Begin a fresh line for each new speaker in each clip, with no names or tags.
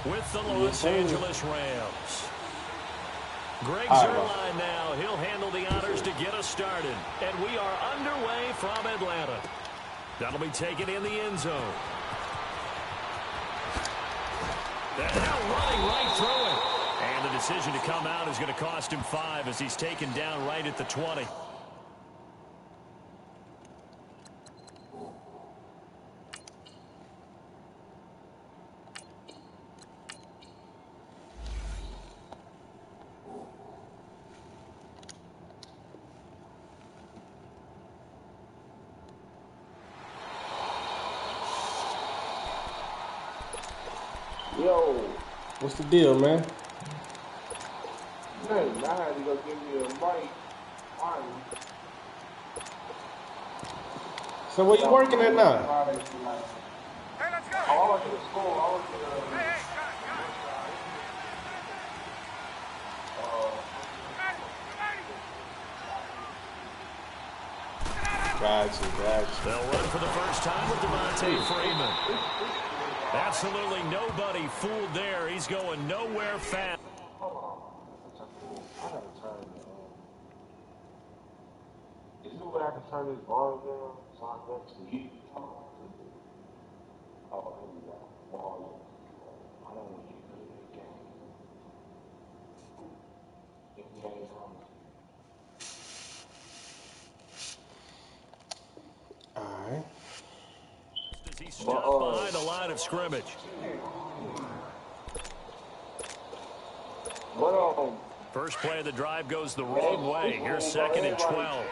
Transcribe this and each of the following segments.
with the Los Angeles Rams. Greg Zuerlein now. He'll handle the honors to get us started. And we are underway from Atlanta. That'll be taken in the end zone. And now running right through it. And the decision to come out is going to cost him 5 as he's taken down right at the 20.
Yo.
What's the deal, man?
Nothing. I had to go give me a mic.
So where you working at now?
Hey, let's go. I work at the school. I work at the... Hey,
Gotcha.
They'll run for the first time with Devontae Freeman. Absolutely nobody fooled there. He's going nowhere fast.
I gotta turn it on. Is there a way I can turn this volume down so I can actually hear you? Oh, here we go. Volume. I don't want to hear that game. If the game's on.
Alright.
As he stopped behind the line of scrimmage. First play of the drive goes the wrong way. Here's 2nd and 12.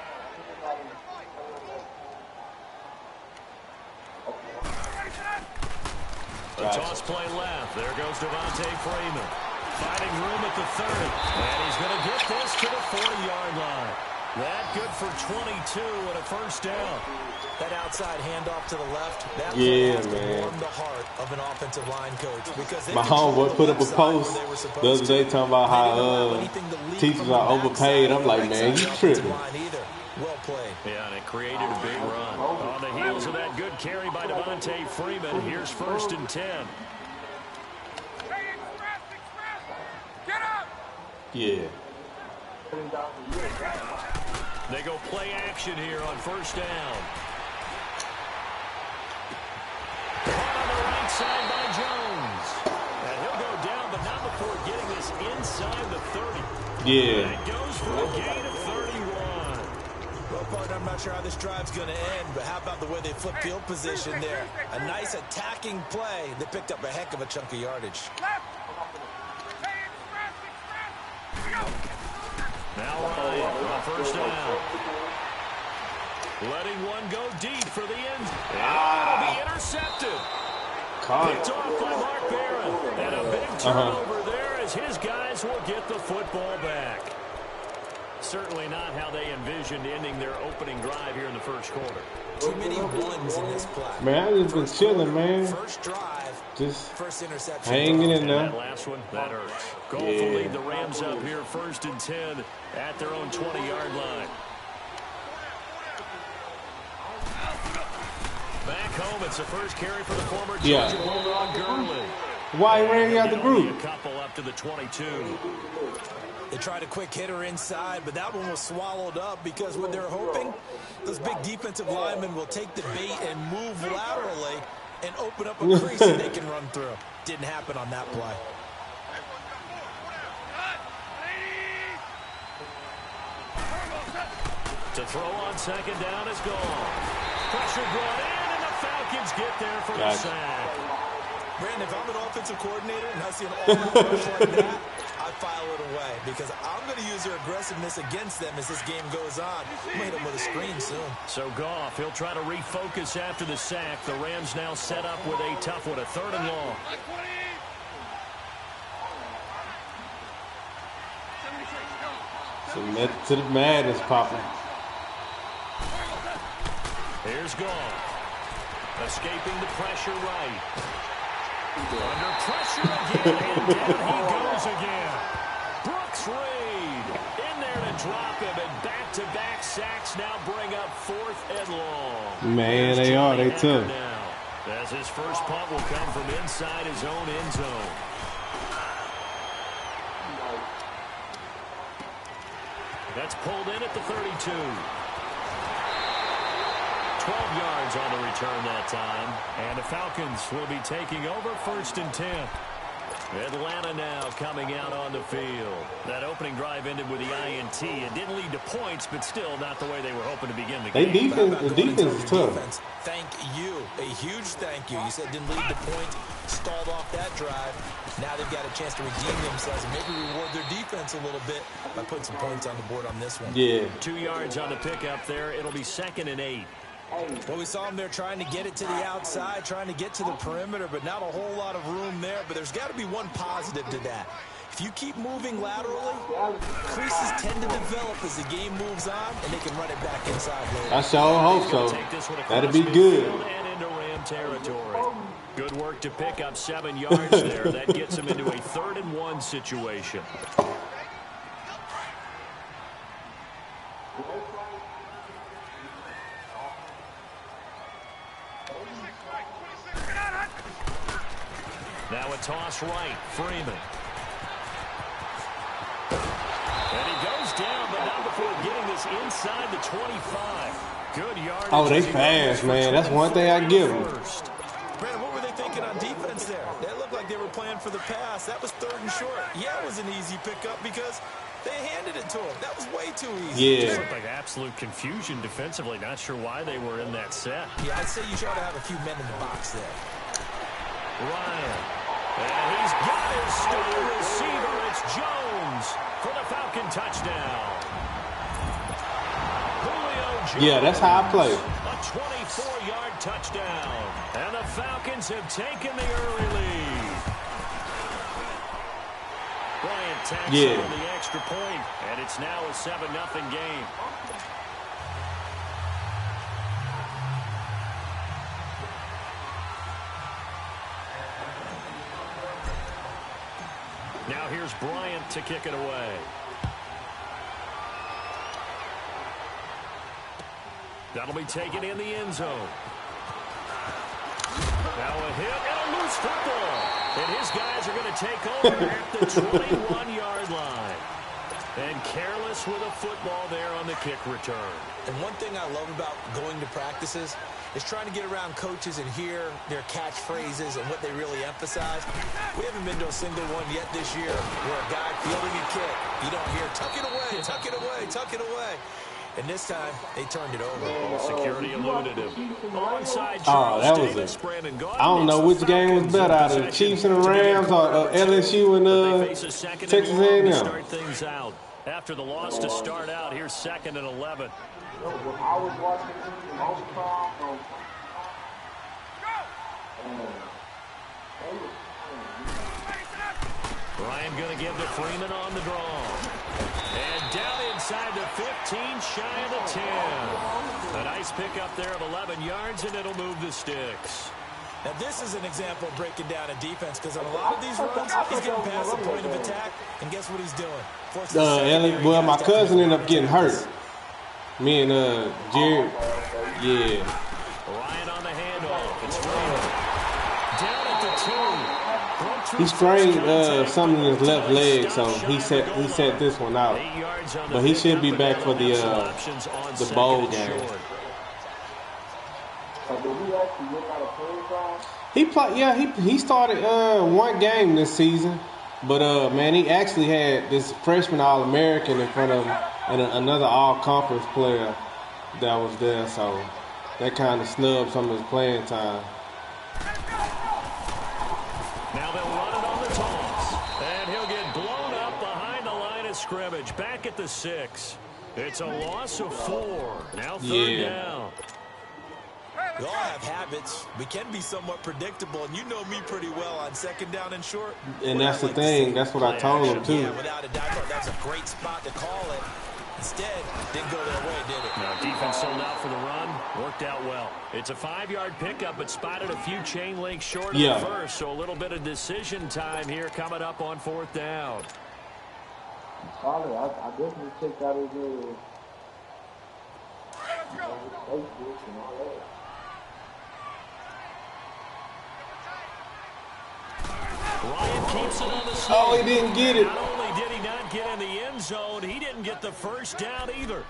A toss play left. There goes Devontae Freeman. Finding room at the 30. And he's going to get this to the 40-yard line. That good for 22 and a first down.
That outside handoff to the left, that
has
to warm the heart of an offensive line coach. Because
my homeboy put up a post the other day talking about how teachers are overpaid. I'm like, man, you tripping.
Well played.
Yeah, and it created a big run. On the heels of that good carry by Devontae Freeman, here's 1st and 10.
Get up!
Yeah.
They go play action here on 1st down. Caught on the right side by Jones. And he'll go down, but not before getting this inside the 30.
Yeah.
And goes for a gain of 31.
Well, partner, I'm not sure how this drive's going to end, but how about the way they flip field position there? A nice attacking play. They picked up a heck of a chunk of yardage.
Now Ryan on 1st down. Letting one go deep for the end. And it'll be intercepted. Picked off by Mark Barron. And a big turnover there as his guys will get the football back. Certainly not how they envisioned ending their opening drive here in the first quarter.
Too many ones in this play.
Man, I just been chilling, man.
First drive,
just
first interception.
Hanging in there.
That last one, that hurts. Goal will lead the Rams up here 1st and 10 at their own 20-yard line. Back home, it's the first carry for the former Georgia Bulldog Gurley.
Why he ran out the group?
A couple up to the 22.
They tried a quick hitter inside, but that one was swallowed up because what they're hoping, those big defensive linemen will take the bait and move laterally and open up a crease that they can run through. Didn't happen on that play.
To throw on 2nd down is gone. Pressure brought in, and the Falcons get there for the sack.
Brandon, if I'm an offensive coordinator and I see an all-out rush like that, I file it away because I'm going to use their aggressiveness against them as this game goes on. I'm going to hit them with a screen soon.
So Goff, he'll try to refocus after the sack. The Rams now set up with a tough one, a 3rd and long.
So method to the madness, Papa.
Here's Goff. Escaping the pressure right. Under pressure again, and down he goes again. Brooks Reed in there to drop him, and back-to-back sacks now bring up 4th and long.
Man, they took.
As his first punt will come from inside his own end zone. That's pulled in at the 32. 12 yards on the return that time. And the Falcons will be taking over 1st and 10. Atlanta now coming out on the field. That opening drive ended with the INT. It didn't lead to points, but still not the way they were hoping to begin the game.
The defense is tough.
Thank you. A huge thank you. You said didn't lead to points, stalled off that drive. Now they've got a chance to redeem themselves and maybe reward their defense a little bit by putting some points on the board on this one.
Yeah.
2 yards on the pickup there. It'll be 2nd and 8.
Well, we saw him there trying to get it to the outside, trying to get to the perimeter, but not a whole lot of room there. But there's got to be one positive to that. If you keep moving laterally, creases tend to develop as the game moves on, and they can run it back inside later.
I sure hope so. That'd be good.
And into Ram territory. Good work to pick up 7 yards there. That gets him into a 3rd and 1 situation. Now a toss right, Freeman. And he goes down, but not before getting this inside the 25. Good yardage.
Oh, they fast, man. That's one thing I give them.
Brandon, what were they thinking on defense there? They looked like they were playing for the pass. That was 3rd and short. Yeah, it was an easy pickup because they handed it to him. That was way too easy.
Yeah.
Just looked like absolute confusion defensively. Not sure why they were in that set.
Yeah, I'd say you try to have a few men in the box there.
Ryan. And he's got his star receiver. It's Jones for the Falcon touchdown. Julio Jones.
Yeah, that's how I play.
A 24-yard touchdown. And the Falcons have taken the early lead. Bryant tacks on the extra point, and it's now a 7-0 game. Now here's Bryant to kick it away. That'll be taken in the end zone. Now a hit and a loose football. And his guys are going to take over at the 21-yard line. And careless with a football there on the kick return.
And one thing I love about going to practices is trying to get around coaches and hear their catchphrases and what they really emphasize. We haven't been to a single one yet this year where a guy fielding a kick, you don't hear, tuck it away, tuck it away, tuck it away. And this time, they turned it over.
Security eluded him. Alongside
That was
Davis, Brandon Gaudin.
I don't know which game was better, out of the Chiefs and the Rams or LSU and Texas A&M.
Start things out. After the loss to start out, here's 2nd and 11.
I was watching the most time.
Ryan going to give to Freeman on the draw. And down inside the 15, shy of the 10. A nice pickup there of 11 yards, and it'll move the sticks.
Now, this is an example of breaking down a defense because on a lot of these runs, he's getting past the point of attack, and guess what he's doing?
Well, my cousin ended up getting hurt. Me and Jared, yeah.
Ryan on the handoff. It's Freeman. Down at the 2.
He strained something in his left leg, so he set this one out. But he should be back for the bowl game. He started one game this season, but man, he actually had this freshman All-American in front of him and another All-Conference player that was there, so that kind of snubbed some of his playing time.
Now they'll run it on the toss, and he'll get blown up behind the line of scrimmage, back at the 6. It's a loss of 4. Now 3rd down.
We all have habits. We can be somewhat predictable, and you know me pretty well on 2nd down and short.
And that's the thing. That's what I told him, too.
Yeah, without a doubt, that's a great spot to call it. Instead, didn't go their way, did it?
Now, defense sold out for the run. Worked out well. It's a 5-yard pickup, but spotted a few chain links short of the first, so a little bit of decision time here coming up on 4th down.
Solid. I definitely take that as a...
Ryan keeps it on the
Oh, he didn't get it.
Not only did he not get in the end zone. He didn't get the first down either.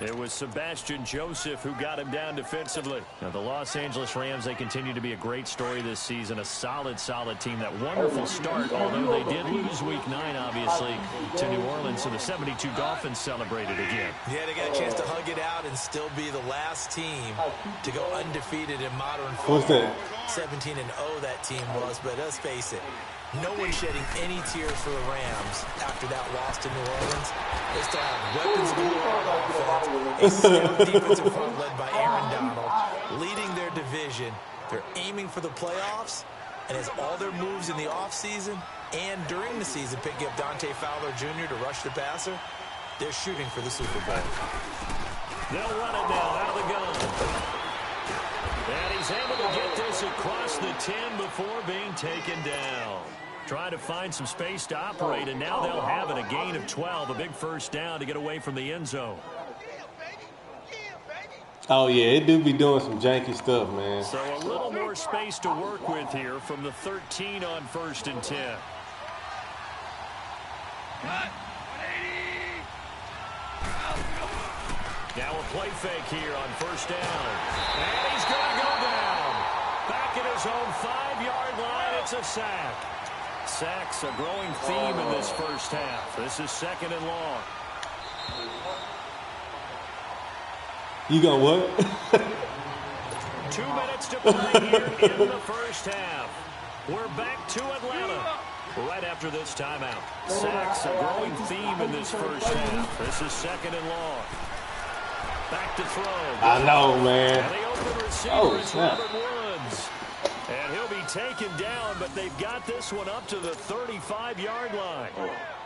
It was Sebastian Joseph who got him down defensively. Now, the Los Angeles Rams, they continue to be a great story this season. A solid, solid team. That wonderful start, although they did lose Week 9, obviously, to New Orleans. So the 72 Dolphins celebrated again.
Yeah, they got a chance to hug it out and still be the last team to go undefeated in modern football.
What's that?
17-0 that team was, but let's face it, no one shedding any tears for the Rams after that loss to New Orleans. They still have weapons galore on offense, a stout defensive front led by Aaron Donald, leading their division. They're aiming for the playoffs, and as all their moves in the offseason and during the season picking up Dante Fowler Jr. to rush the passer, they're shooting for the Super Bowl.
They'll run it now out of the gun. And he's able to get this across the 10 before being taken down. Trying to find some space to operate, and now they'll have it. A gain of 12, a big first down to get away from the end zone.
Oh, yeah, it do be doing some janky stuff, man.
So a little more space to work with here from the 13 on 1st and 10. Now a play fake here on 1st down. And he's going to go down. Back at his own 5-yard line, it's a sack. Sacks a growing theme in this first half. This is 2nd and long.
You gonna what?
2 minutes to play here in the first half. We're back to Atlanta right after this timeout. Sacks a growing theme in this first half. This is 2nd and long. Back to throw.
I know, man.
And the open receiver is Robert Woods. And he'll be taken down, but they've got this one up to the 35-yard line.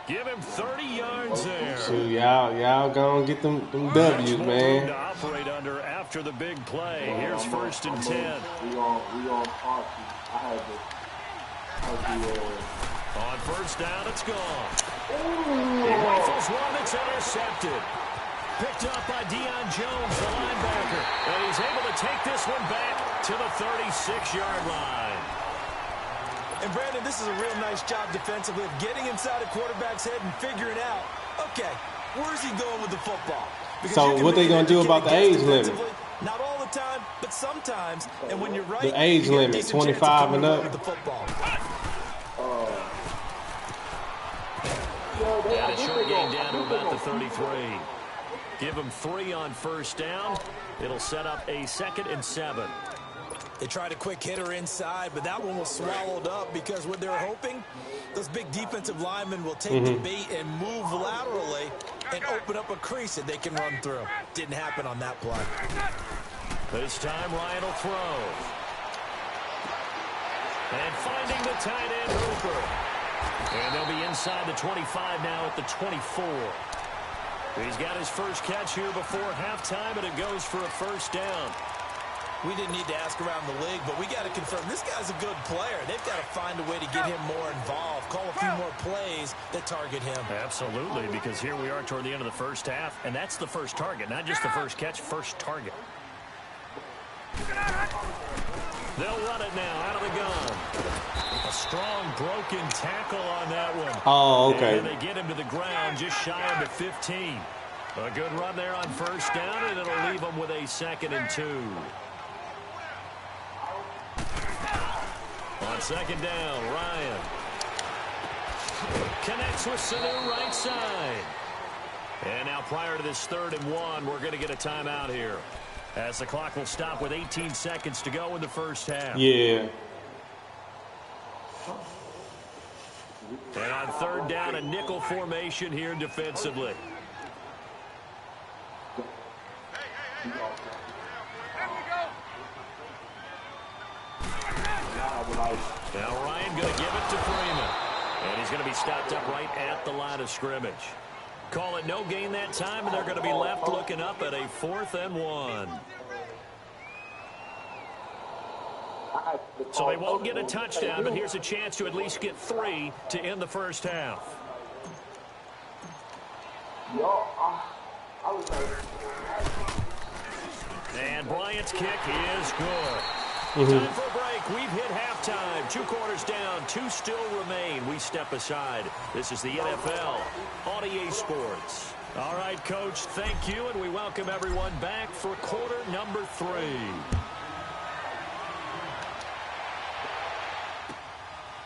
Give him 30 yards there.
So y'all gonna get them W's, man.
To operate under after the big play. Here's 1st and 10. On 1st down, it's gone. He rifles one that's intercepted. Picked up by Deion Jones, the linebacker. And he's able to take this one back to the 36-yard line.
And, Brandon, this is a real nice job defensively of getting inside a quarterback's head and figuring out, okay, where's he going with the football? Because
so what they going to do about the age limit?
Not all the time, but sometimes. And when you're right,
the age limit, 25 and up.
With the football.
And a short gain down to about the 33. Give him 3 on 1st down. It'll set up a 2nd and 7.
They tried a quick hitter inside, but that one was swallowed up because what they're hoping, those big defensive linemen will take the bait and move laterally and open up a crease that they can run through. Didn't happen on that play.
This time Ryan will throw. And finding the tight end, Hooper. And they'll be inside the 25 now at the 24. He's got his first catch here before halftime, and it goes for a 1st down.
We didn't need to ask around the league, but we got to confirm this guy's a good player. They've got to find a way to get him more involved, call a few more plays that target him.
Absolutely, because here we are toward the end of the first half, and that's the first target, not just the first catch, first target. They'll run it now out of the gun. A strong broken tackle on that one.
Oh, okay.
And they get him to the ground just shy of the 15. A good run there on 1st down, and it'll leave them with a 2nd and 2. On 2nd down, Ryan connects with Sanu right side. And now prior to this 3rd and 1, we're going to get a timeout here, as the clock will stop with 18 seconds to go in the first half.
Yeah.
And on 3rd down, a nickel formation here defensively. Now Ryan going to give it to Freeman. And he's going to be stopped up right at the line of scrimmage. Call it no gain that time, and they're going to be left looking up at a 4th and 1. So they won't get a touchdown, but here's a chance to at least get 3 to end the first half. And Bryant's kick is good. Time for a break. We've hit halftime. 2 quarters down. 2 still remain. We step aside. This is the NFL on EA Sports. All right, Coach, thank you, and we welcome everyone back for quarter number 3.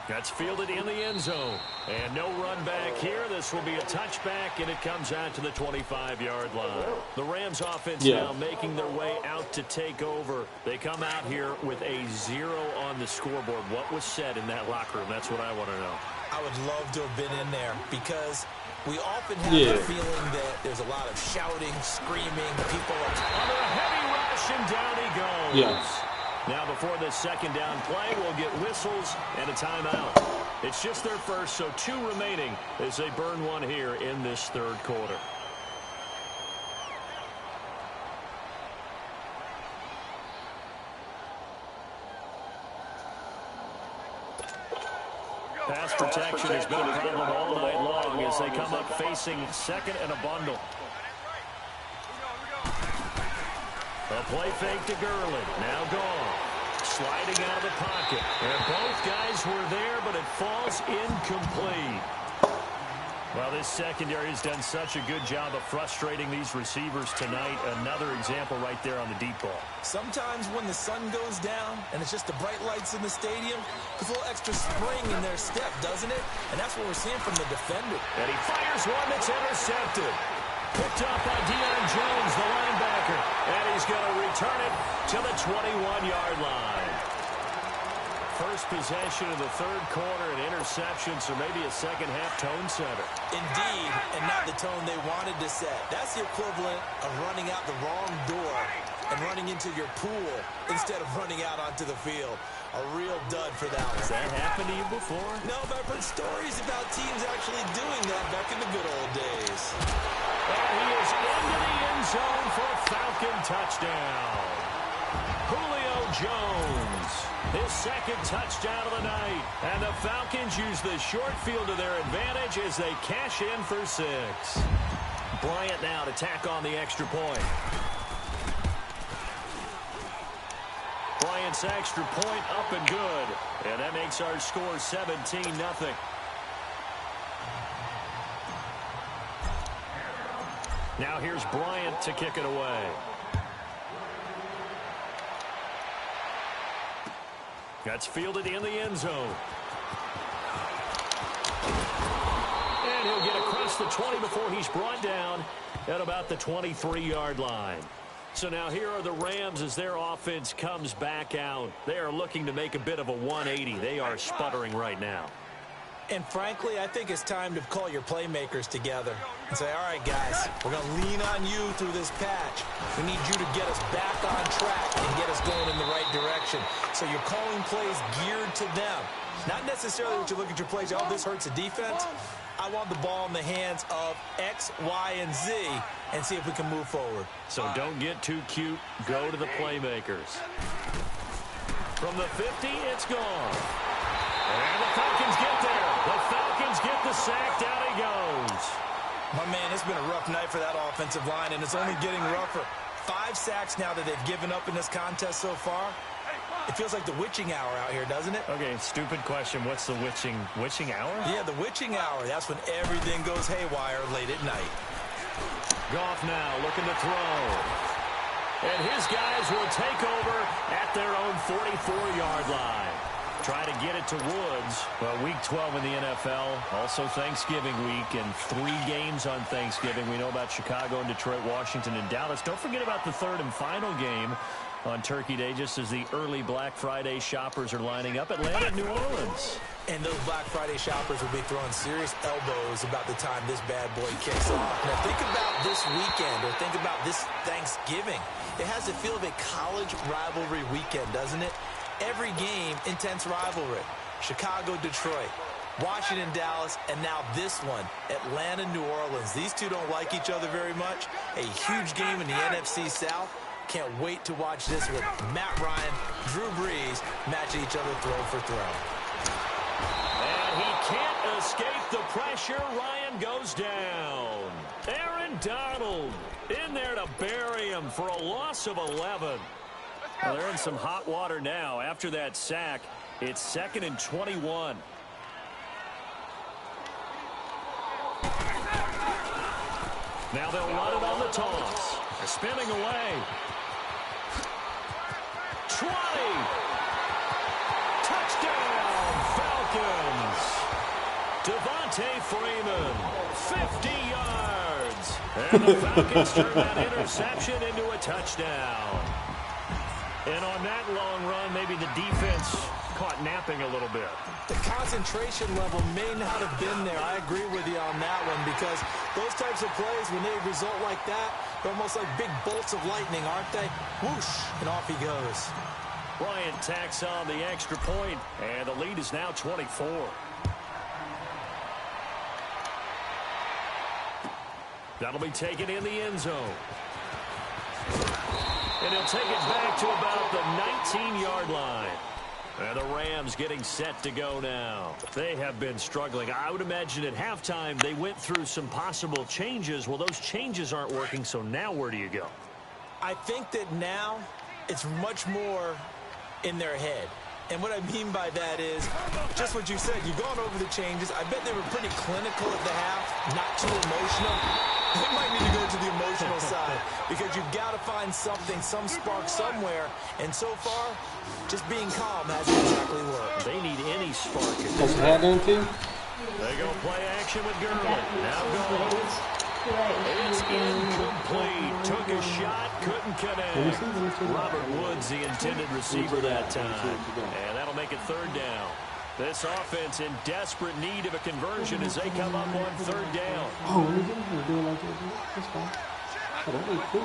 That's fielded in the end zone. And no run back here. This will be a touchback, and it comes out to the 25-yard line. The Rams offense now making their way out to take over. They come out here with a 0 on the scoreboard. What was said in that locker room? That's what I want to know.
I would love to have been in there because we often have the feeling that there's a lot of shouting, screaming, people
under a heavy rush, and down he goes.
Yes.
Now, before this second down play, we'll get whistles and a timeout. It's just their first, so 2 remaining as they burn one here in this third quarter. Pass protection has been a problem all night long as they come up facing second and a bundle. A play fake to Gurley. Now gone. Sliding out of the pocket. And both guys were there, but it falls incomplete. Well, this secondary has done such a good job of frustrating these receivers tonight. Another example right there on the deep ball.
Sometimes when the sun goes down and it's just the bright lights in the stadium, there's a little extra spring in their step, doesn't it? And that's what we're seeing from the defender.
And he fires one that's intercepted. Picked up by Deion Jones, the linebacker. And he's going to return it to the 21-yard line. First possession of the third quarter, and interception, so maybe a second-half tone setter.
Indeed, and not the tone they wanted to set. That's the equivalent of running out the wrong door and running into your pool instead of running out onto the field. A real dud for that one.
Has that happened to you before?
No, but I've heard stories about teams actually doing that back in the good old days.
And he is into the end zone for a Falcon touchdown. Julio Jones, his second touchdown of the night. And the Falcons use the short field to their advantage as they cash in for 6. Bryant now to tack on the extra point. Bryant's extra point up and good. And that makes our score 17-0. Now here's Bryant to kick it away. That's fielded in the end zone. And he'll get across the 20 before he's brought down at about the 23-yard line. So now here are the Rams as their offense comes back out. They are looking to make a bit of a 180. They are sputtering right now.
And frankly, I think it's time to call your playmakers together and say, all right, guys, we're going to lean on you through this patch. We need you to get us back on track and get us going in the right direction. So you're calling plays geared to them. Not necessarily what you look at your plays, oh, this hurts the defense. I want the ball in the hands of X, Y, and Z and see if we can move forward.
So don't get too cute. Go to the playmakers. From the 50, it's gone. And the Falcons get there. The Falcons get the sack. Down he goes.
My man, it's been a rough night for that offensive line, and it's only getting rougher. 5 sacks now that they've given up in this contest so far. It feels like the witching hour out here, doesn't it?
Okay, stupid question. What's the witching hour?
Yeah, the witching hour. That's when everything goes haywire late at night.
Goff now looking to throw. And his guys will take over at their own 44-yard line. Try to get it to Woods. Well, week 12 in the NFL, also Thanksgiving week, and 3 games on Thanksgiving. We know about Chicago and Detroit, Washington, and Dallas. Don't forget about the third and final game on Turkey Day, just as the early Black Friday shoppers are lining up. Atlanta, New Orleans.
And those Black Friday shoppers will be throwing serious elbows about the time this bad boy kicks off. Now, think about this weekend, or think about this Thanksgiving. It has the feel of a college rivalry weekend, doesn't it? Every game, intense rivalry. Chicago, Detroit, Washington, Dallas, and now this one, Atlanta, New Orleans. These two don't like each other very much. A huge game in the NFC South. Can't wait to watch this with Matt Ryan, Drew Brees match each other throw for throw.
And he can't escape the pressure. Ryan goes down. Aaron Donald in there to bury him for a loss of 11. Well, they're in some hot water now. After that sack, it's 2nd and 21. Now they'll run it on the toss. They're spinning away. 20. Touchdown, Falcons. Devontae Freeman, 50 yards. And the Falcons turn that interception into a touchdown. And on that long run, maybe the defense caught napping a little bit.
The concentration level may not have been there. I agree with you on that one, because those types of plays, when they result like that, they're almost like big bolts of lightning, aren't they? Whoosh, and off he goes.
Bryant tacks on the extra point, and the lead is now 24. That'll be taken in the end zone. And he'll take it back to about the 19-yard line. And the Rams getting set to go now. They have been struggling. I would imagine at halftime they went through some possible changes. Well, those changes aren't working, so now where do you go?
I think that now it's much more in their head. And what I mean by that is just what you said. You've gone over the changes. I bet they were pretty clinical at the half, not too emotional. They might need to go to the emotional side, because you've got to find something, some spark somewhere. And so far, just being calm hasn't exactly worked.
They need any spark.
That's what happened to you?
They go play action with Gurley. Now goes. It's incomplete. Took a shot, couldn't connect. Robert Woods, the intended receiver that time. And that'll make it 3rd down. This offense in desperate need of a conversion as they come up on 3rd down.
Oh, we didn't do it like that. That's fine. Oh, that ain't cool.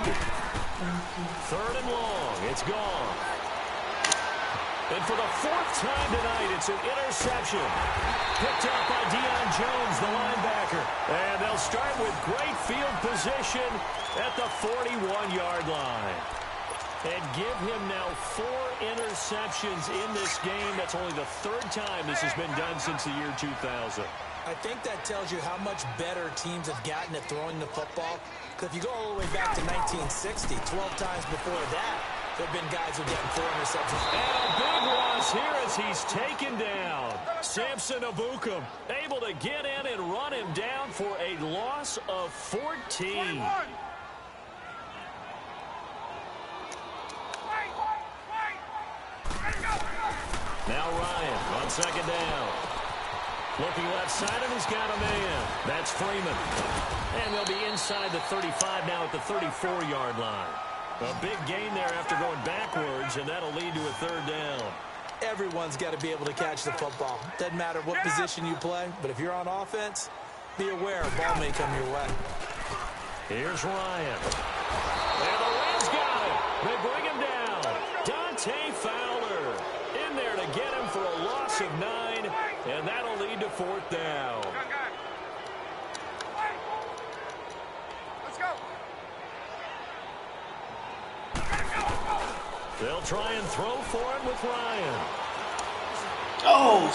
3rd and long. It's gone. And for the 4th time tonight, it's an interception. Picked up by Deion Jones, the linebacker. And they'll start with great field position at the 41-yard line. And give him now 4 interceptions in this game. That's only the 3rd time this has been done since the year 2000.
I think that tells you how much better teams have gotten at throwing the football. Because if you go all the way back to 1960, 12 times before that, there have been guys who get 4 interceptions.
And a big loss here as he's taken down. Samson Ebukam able to get in and run him down for a loss of 14. Now Ryan on 2nd down. Looking left side, and he's got a man. That's Freeman. And they'll be inside the 35 now at the 34-yard line. A big gain there after going backwards, and that'll lead to a 3rd down.
Everyone's got to be able to catch the football. Doesn't matter what position you play, but if you're on offense, be aware a ball may come your way.
Here's Ryan. And the Rams got it. They bring him down. Dante Fowler in there to get him for a loss of 9, and that'll lead to 4th down.
Let's go.
They'll try and throw for it with Ryan.
Oh!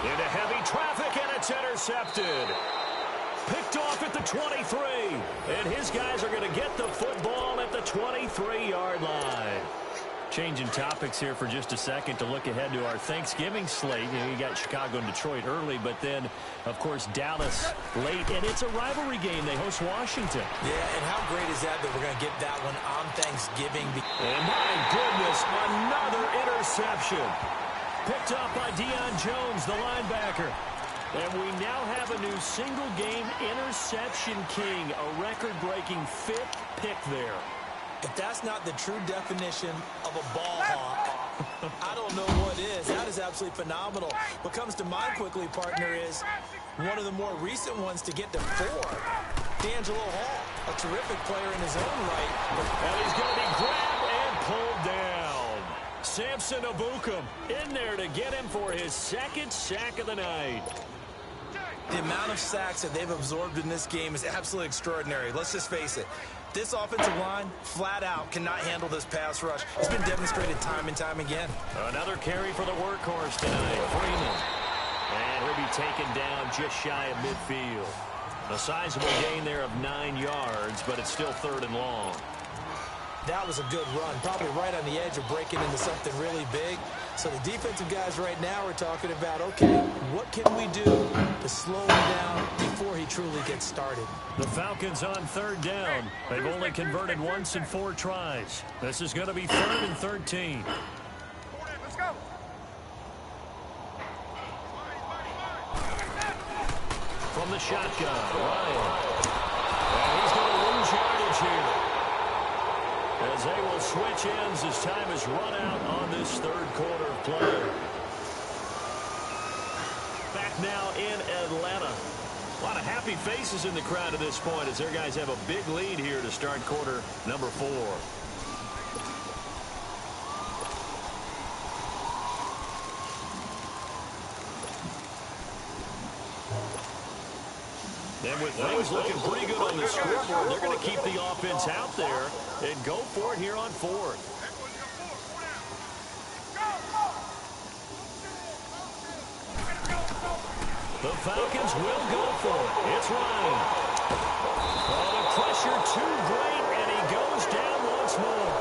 Into heavy traffic, and it's intercepted. Picked off at the 23. And his guys are going to get the football at the 23-yard line. Changing topics here for just a second to look ahead to our Thanksgiving slate. You know, you got Chicago and Detroit early, but then, of course, Dallas late. And it's a rivalry game. They host Washington.
Yeah, and how great is that we're going to get that one on Thanksgiving?
And my goodness, another interception. Picked up by Deion Jones, the linebacker. And we now have a new single-game interception king, a record-breaking 5th pick there.
If that's not the true definition of a ball hawk, I don't know what is. That is absolutely phenomenal. What comes to mind quickly, partner, is one of the more recent ones to get to 4. D'Angelo Hall, a terrific player in his own right.
And he's going to be grabbed and pulled down. Samson Ebukam in there to get him for his 2nd sack of the night.
The amount of sacks that they've absorbed in this game is absolutely extraordinary. Let's just face it. This offensive line, flat out, cannot handle this pass rush. It's been demonstrated time and time again.
Another carry for the workhorse tonight, Freeman. And he'll be taken down just shy of midfield. A sizable gain there of 9 yards, but it's still 3rd and long.
That was a good run, probably right on the edge of breaking into something really big. So the defensive guys right now are talking about, okay, what can we do to slow him down before he truly gets started?
The Falcons on 3rd down. They've only converted once in 4 tries. This is going to be 3rd and 13.
Let's go.
From the shotgun, Ryan. And he's going to lose yardage here, as they will switch ends as time is run out on this 3rd quarter of play. Back now in Atlanta. A lot of happy faces in the crowd at this point as their guys have a big lead here to start quarter number 4. And with things looking pretty good on the scoreboard, they're going to keep the offense out there and go for it here on 4th. The Falcons will go for it. It's Ryan. Oh, the pressure too great, and he goes down once more.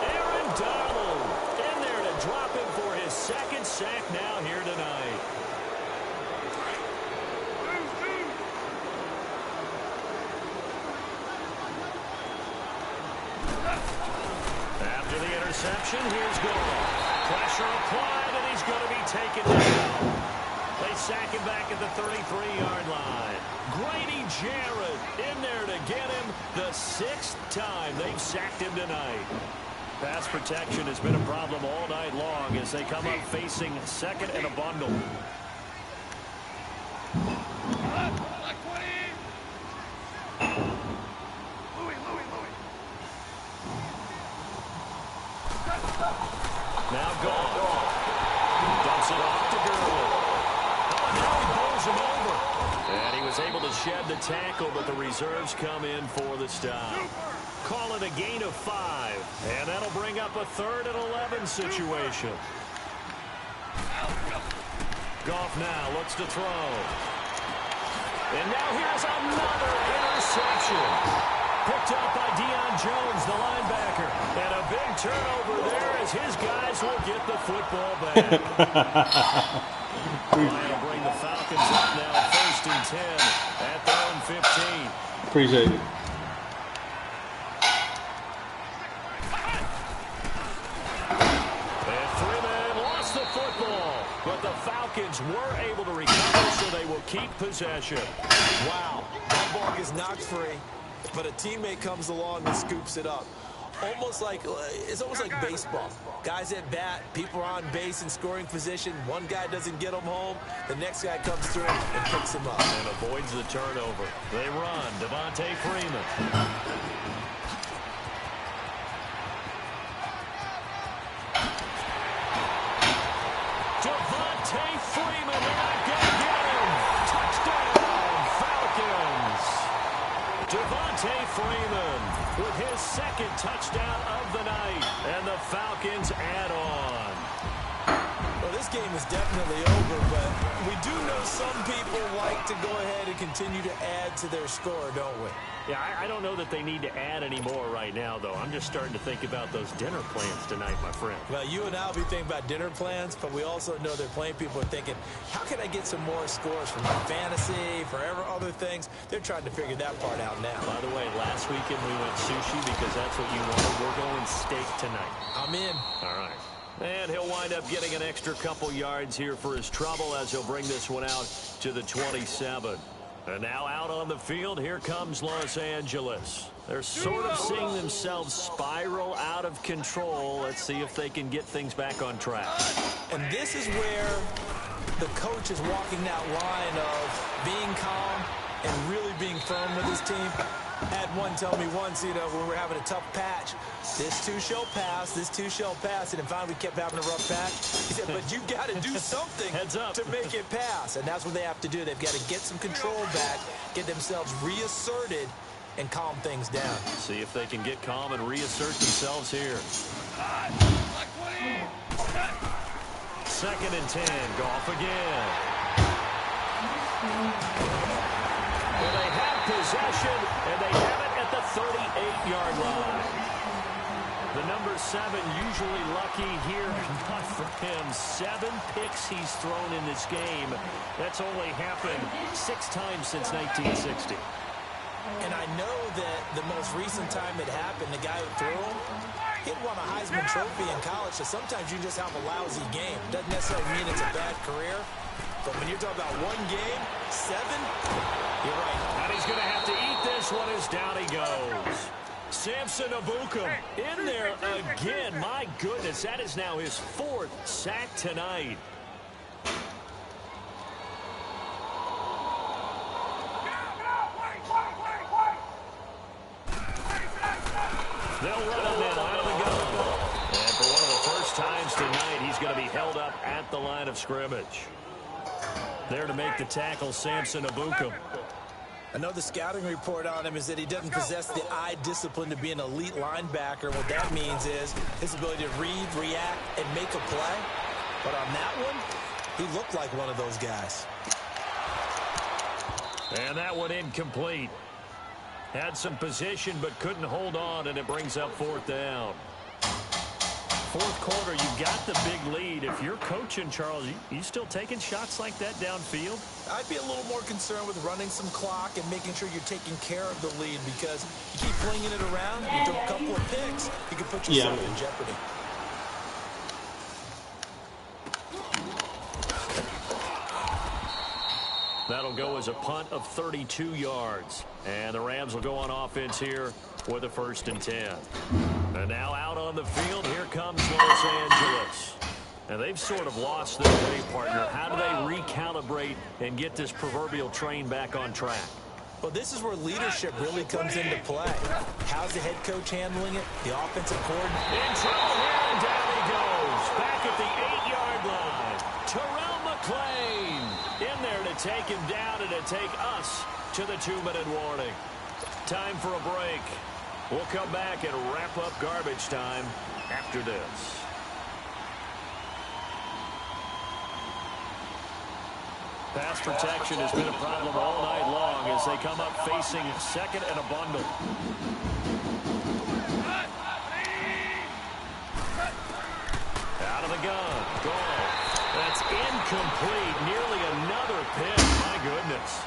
Aaron Donald in there to drop him for his 2nd sack now here tonight. After the interception, here's Gold. Pressure applied, and he's going to be taken down. They sack him back at the 33-yard line. Grady Jarrett in there to get him the 6th time they've sacked him tonight. Pass protection has been a problem all night long as they come up facing 2nd and a bundle. Now gone. Dumps it off to Gurley. Oh, now he bowls him over. And he was able to shed the tackle, but the reserves come in for the stop. Call it a gain of 5. And that'll bring up a 3rd and 11 situation. Goff now looks to throw. And now here's another interception. Picked up by Deion Jones, the linebacker. And a big turnover there as his guys will get the football back. Trying to bring the Falcons up now, 1st and 10 at their own 15.
Appreciate it.
And Freeman lost the football, but the Falcons were able to recover, so they will keep possession.
Wow, that ball gets knocked free, but a teammate comes along and scoops it up. It's almost like baseball. Guys at bat, people are on base in scoring position. One guy doesn't get him home. The next guy comes through and picks him up.
And avoids the turnover. They run. Devontae Freeman. Devontae Freeman. They're not going to get him. Touchdown, Falcons. Devontae Freeman with his 2nd touchdown of the night, and the Falcons add on.
Well, this game is definitely over, but we do know some people like to go ahead and continue to add to their score, don't we?
Yeah, I don't know that they need to add any more right now, though. I'm just starting to think about those dinner plans tonight, my friend.
Well, you and I will be thinking about dinner plans, but we also know they're playing people are thinking, how can I get some more scores for my fantasy, for other things? They're trying to figure that part out now.
By the way, last weekend we went sushi because that's what you wanted. We're going steak tonight.
I'm in.
All right. And he'll wind up getting an extra couple yards here for his trouble as he'll bring this one out to the 27. And now out on the field, here comes Los Angeles. They're sort of seeing themselves spiral out of control. Let's see if they can get things back on track.
And this is where the coach is walking that line of being calm and really being firm with his team. Had one tell me once, when we were having a tough patch, this too shall pass, this too shall pass. And finally we kept having a rough patch. He said, but you got to do something
Heads up.
to make it pass. And that's what they have to do. They've got to get some control back, get themselves reasserted, and calm things down.
See if they can get calm and reassert themselves here. 2nd and 10, Goff again. And they have possession, and they have it at the 38-yard line. The number 7 usually lucky here. Not for him. 7 picks he's thrown in this game. That's only happened 6 times since 1960.
And I know that the most recent time it happened, the guy who threw him, he'd won a Heisman Trophy in college, so sometimes you just have a lousy game. Doesn't necessarily mean it's a bad career, but when you're talking about one game, 7, you're right.
And he's going to have to eat this one as down he goes. Samson Ebukam in there again. My goodness, that is now his 4th sack tonight. They'll run him now out of the gun. And for one of the first times tonight, he's going to be held up at the line of scrimmage. There to make the tackle, Samson Ebukam.
I know the scouting report on him is that he doesn't possess the eye discipline to be an elite linebacker. What that means is his ability to read, react, and make a play. But on that one, he looked like one of those guys.
And that one incomplete. Had some position but couldn't hold on, and it brings up 4th down. 4th quarter, you got the big lead. If you're coaching, Charles, you still taking shots like that downfield?
I'd be a little more concerned with running some clock and making sure you're taking care of the lead, because you keep flinging it around, you throw a couple of picks, you can put yourself in jeopardy.
That'll go as a punt of 32 yards. And the Rams will go on offense here with a 1st and 10. And now out on the field, here comes Los Angeles. And they've sort of lost their way, partner. How do they recalibrate and get this proverbial train back on track?
Well, this is where leadership really comes into play. How's the head coach handling it? The offensive coordinator.
In trouble here, and down he goes. Back at the 8-yard line. Terrell McClain in there to take him down and to take us to the 2-minute warning. Time for a break. We'll come back and wrap up garbage time after this. Pass protection has been a problem all night long as they come up facing 2nd and a bundle. Out of the gun. Gone. That's incomplete. Nearly another pick. My goodness.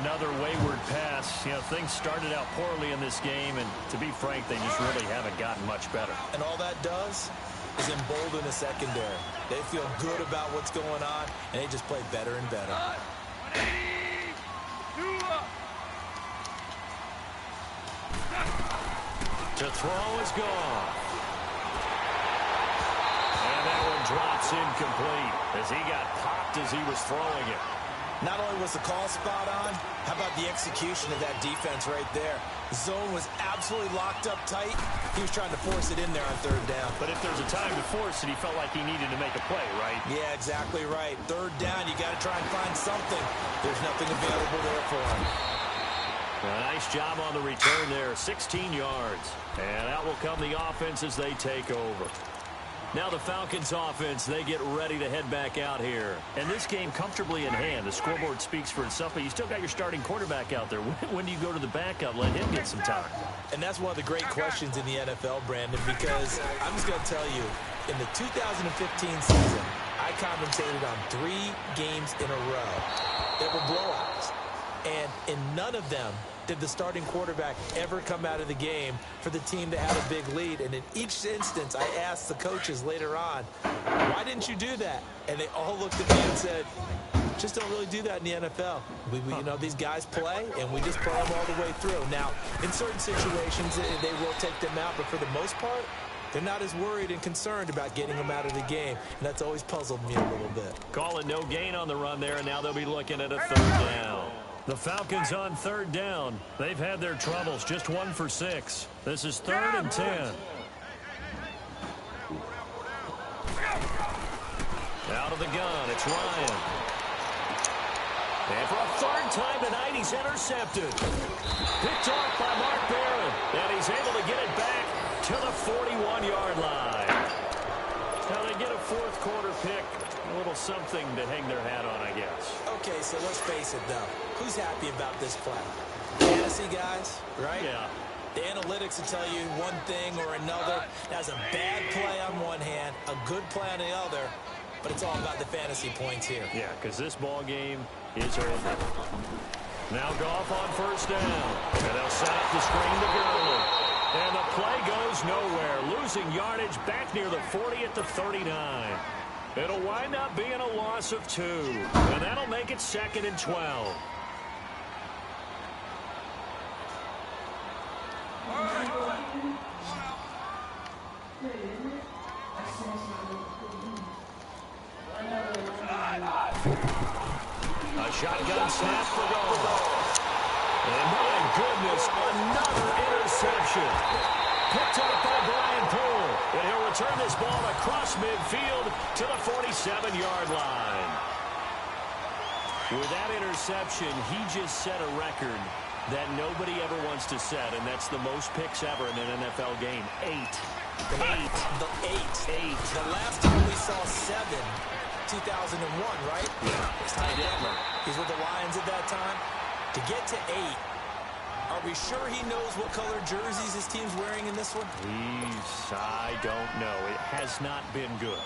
Another wayward pass. You know, things started out poorly in this game, and to be frank, they just really haven't gotten much better.
And all that does is embolden the secondary. They feel good about what's going on, and they just play better and better.
To throw is gone. And that one drops incomplete as he got popped as he was throwing it.
Not only was the call spot on, how about the execution of that defense right there? The zone was absolutely locked up tight. He was trying to force it in there on 3rd down.
But if there's a time to force it, he felt like he needed to make a play, right?
Yeah, exactly right. 3rd down, you got to try and find something. There's nothing available there for him.
A nice job on the return there, 16 yards. And out will come the offense as they take over. Now the Falcons offense, they get ready to head back out here. And this game comfortably in hand. The scoreboard speaks for itself, but you still got your starting quarterback out there. When do you go to the backup? Let him get some time.
And that's one of the great questions in the NFL, Brandon, because I'm just going to tell you, in the 2015 season, I commentated on 3 games in a row that were blowouts. And in none of them did the starting quarterback ever come out of the game for the team that had a big lead. And in each instance, I asked the coaches later on, why didn't you do that? And they all looked at me and said, just don't really do that in the NFL. You know, these guys play, and we just play them all the way through. Now, in certain situations, they will take them out, but for the most part, they're not as worried and concerned about getting them out of the game. And that's always puzzled me a little bit.
Calling no gain on the run there, and now they'll be looking at a 3rd down. The Falcons on 3rd down. They've had their troubles, just 1 for 6. This is 3rd and 10. Out of the gun, it's Ryan. And for a 3rd time tonight, he's intercepted. Picked off by Mark Barron, and he's able to get it back to the 41-yard line. Now they get a 4th quarter pick. A little something to hang their hat on, I guess.
Okay, so let's face it, though. Who's happy about this play? Fantasy guys, right?
Yeah.
The analytics will tell you one thing or another. That's a bad play on one hand, a good play on the other, but it's all about the fantasy points here.
Yeah, because this ball game is over. Now Goff on first down, and they'll set up the screen to Gurley. And the play goes nowhere, losing yardage back near the 40 at the 39. It'll wind up being a loss of 2, and that'll make it 2nd and 12. A shotgun snap for Goff. And my goodness, another interception. Picked up by Brian Poole. And he'll return this ball across midfield to the 47-yard line. With that interception, he just set a record that nobody ever wants to set, and that's the most picks ever in an NFL game. 8.
The last time we saw 7, 2001, right?
Yeah.
It's Ty Detmer. He's with the Lions at that time. To get to 8, are we sure he knows what color jerseys his team's wearing in this one?
I don't know. It has not been good.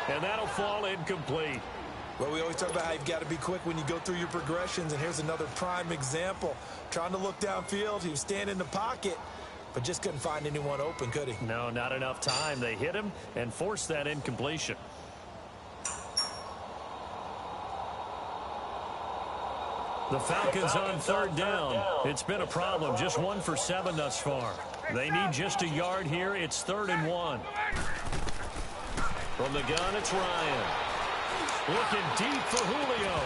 And that'll fall incomplete.
Well, we always talk about how you've got to be quick when you go through your progressions, and here's another prime example. Trying to look downfield, he was standing in the pocket, but just couldn't find anyone open, could he?
No, not enough time. They hit him and forced that incompletion. The Falcons on third down. It's been a problem. Just 1 for 7 thus far. They need just a yard here. It's 3rd and 1. From the gun, it's Ryan. Looking deep for Julio.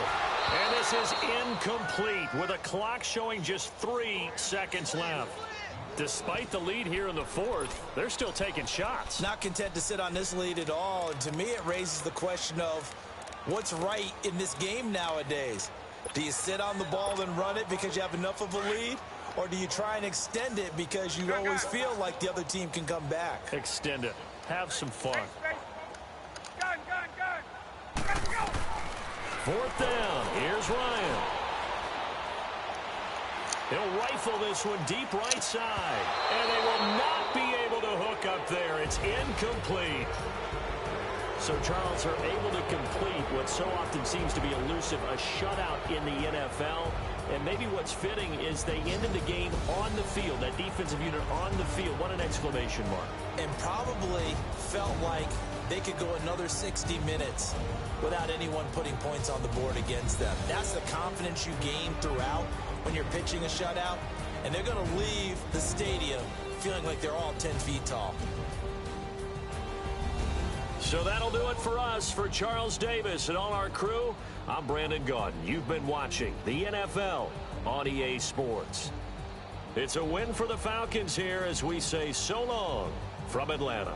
And this is incomplete with a clock showing just 3 seconds left. Despite the lead here in the 4th, they're still taking shots.
Not content to sit on this lead at all. And to me, it raises the question of what's right in this game nowadays. Do you sit on the ball and run it because you have enough of a lead? Or do you try and extend it because you always feel like the other team can come back?
Extend it. Have some fun. 4th down. Here's Ryan. He'll rifle this one deep right side. And they will not be able to hook up there. It's incomplete. So, Charles, are able to complete what so often seems to be elusive, a shutout in the NFL. And maybe what's fitting is they ended the game on the field, that defensive unit on the field. What an exclamation mark.
And probably felt like they could go another 60 minutes without anyone putting points on the board against them. That's the confidence you gain throughout when you're pitching a shutout. And they're going to leave the stadium feeling like they're all 10 feet tall.
So that'll do it for us. For Charles Davis and all our crew, I'm Brandon Gaudin. You've been watching the NFL on EA Sports. It's a win for the Falcons here as we say so long from Atlanta.